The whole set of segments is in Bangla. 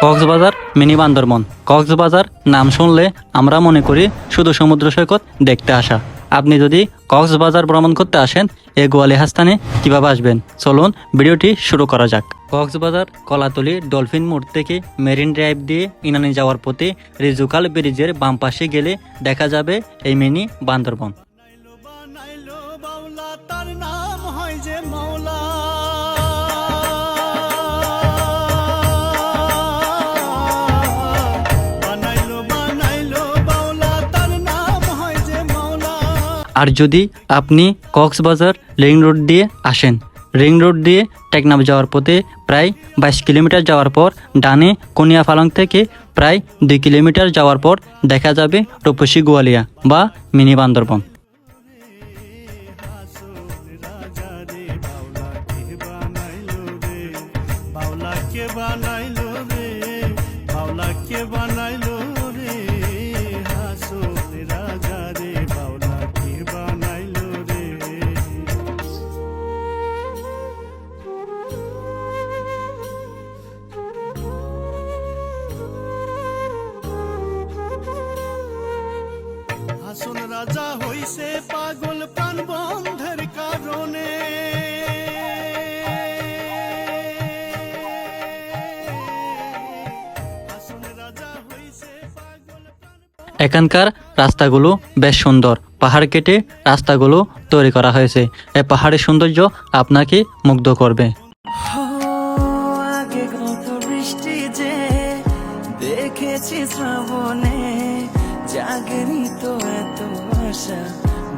কক্সবাজার মিনি বান্দরবন। কক্সবাজার নাম শুনলে আমরা মনে করি শুধু সমুদ্র সৈকত দেখতে আসা। আপনি যদি কক্সবাজার ভ্রমণ করতে আসেন, এই গোয়ালিয়া স্থানে কিভাবে আসবেন, চলুন ভিডিওটি শুরু করা যাক। কক্সবাজার কলাতলি ডলফিন মোড় থেকে মেরিন ড্রাইভ দিয়ে ইনানি যাওয়ার পথে রিজুকাল ব্রিজের বাম পাশে গেলে দেখা যাবে এই মিনি বান্দরবন। আর যদি আপনি কক্সবাজার রিং রোড দিয়ে আসেন, রিং রোড দিয়ে টেকনাফ যাওয়ার পথে প্রায় 22 কিলোমিটার যাওয়ার পর ডানে কোনিয়াফালং থেকে প্রায় 2 কিলোমিটার যাওয়ার পর দেখা যাবে রূপসী গোয়ালিয়া বা মিনি বান্দরবন। হাসন রাজা হইছে পাগল প্রাণ বন্ধের কারণে, এখানকার রাস্তাগুলো বেশ সুন্দর, পাহাড় কেটে রাস্তাগুলো তৈরি করা হয়েছে। এই পাহাড়ের সৌন্দর্য আপনাকে মুগ্ধ করবে। আগে কত বৃষ্টি যে দেখেছি শ্রাবণে, জাগেনি তো এত আশা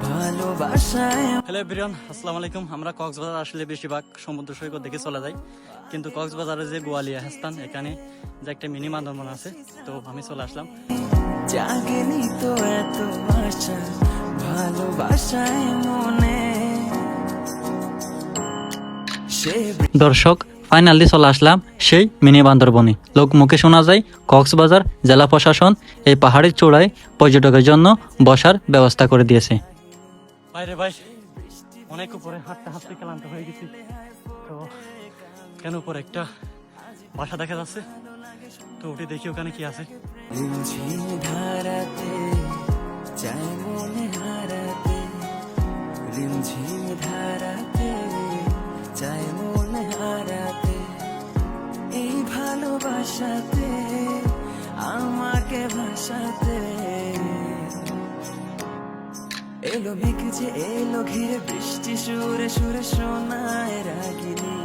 ভালোবাসায়। হ্যালো এভরিওয়ান, আসসালামু আলাইকুম। আমরা কক্সবাজার আসলে বেশিরভাগ সমুদ্র সৈকত দেখে চলে যাই, কিন্তু কক্সবাজারের যে গোয়ালিয়া স্থান, এখানে যে একটা মিনি বান্দরবন আছে, তো আমি চলে আসলাম। জাগেনি তো এত আশা ভালোবাসায় মনে। দর্শক, ফাইনালি চলে আসলাম সেই মিনি বান্দরবনে। লোক মুখে শোনা যায় কক্সবাজার জেলা প্রশাসন এই পাহাড়ের চূড়ায় পর্যটকের জন্য বসার ব্যবস্থা করে দিয়েছে। বাইরে ভাই, অনেক উপরে হাঁটতে হাঁটতে ক্লান্ত হয়ে গেছি, তো কেন উপরে একটা বাসা দেখা যাচ্ছে, তো উঠে দেখি ওখানে কি আছে। ঝিম ধারাতে চাই মনে হারাতে, রিমঝিম ধারাতে চাই মনে হারাতে, এই ভালোবাসাতে আমাকে ভাসাতে। এলো বিকে যে এলো ঘিরে বৃষ্টি সুরে সুরে শোনায় রাগিনী,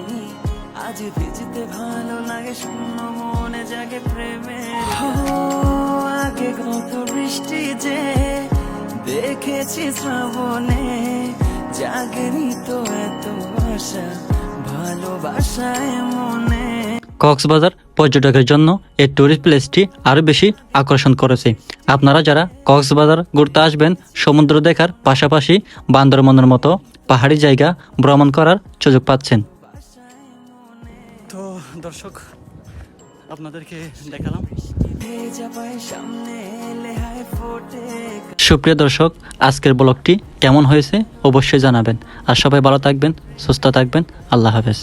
আজ ভিজতে ভালো লাগে শূন্য মনে জাগে প্রেমের। আগে কত বৃষ্টি যে দেখেছি শ্রাবণে, জাগেনি তো এত আশা ভালোবাসায় মনে। কক্সবাজার পর্যটকের জন্য এই টুরিস্ট প্লেসটি আরো বেশি আকর্ষণ করেছে। আপনারা যারা কক্সবাজার ঘুরতে আসবেন, সমুদ্র দেখার পাশাপাশি বান্দরবনের মতো পাহাড়ি জায়গা ভ্রমণ করার সুযোগ পাচ্ছেন। তো দর্শক, আপনাদেরকে দেখালাম। সুপ্রিয় দর্শক, আজকের ব্লগটি কেমন হয়েছে অবশ্যই জানাবেন। আর সবাই ভালো থাকবেন, সুস্থ থাকবেন। আল্লাহ হাফেজ।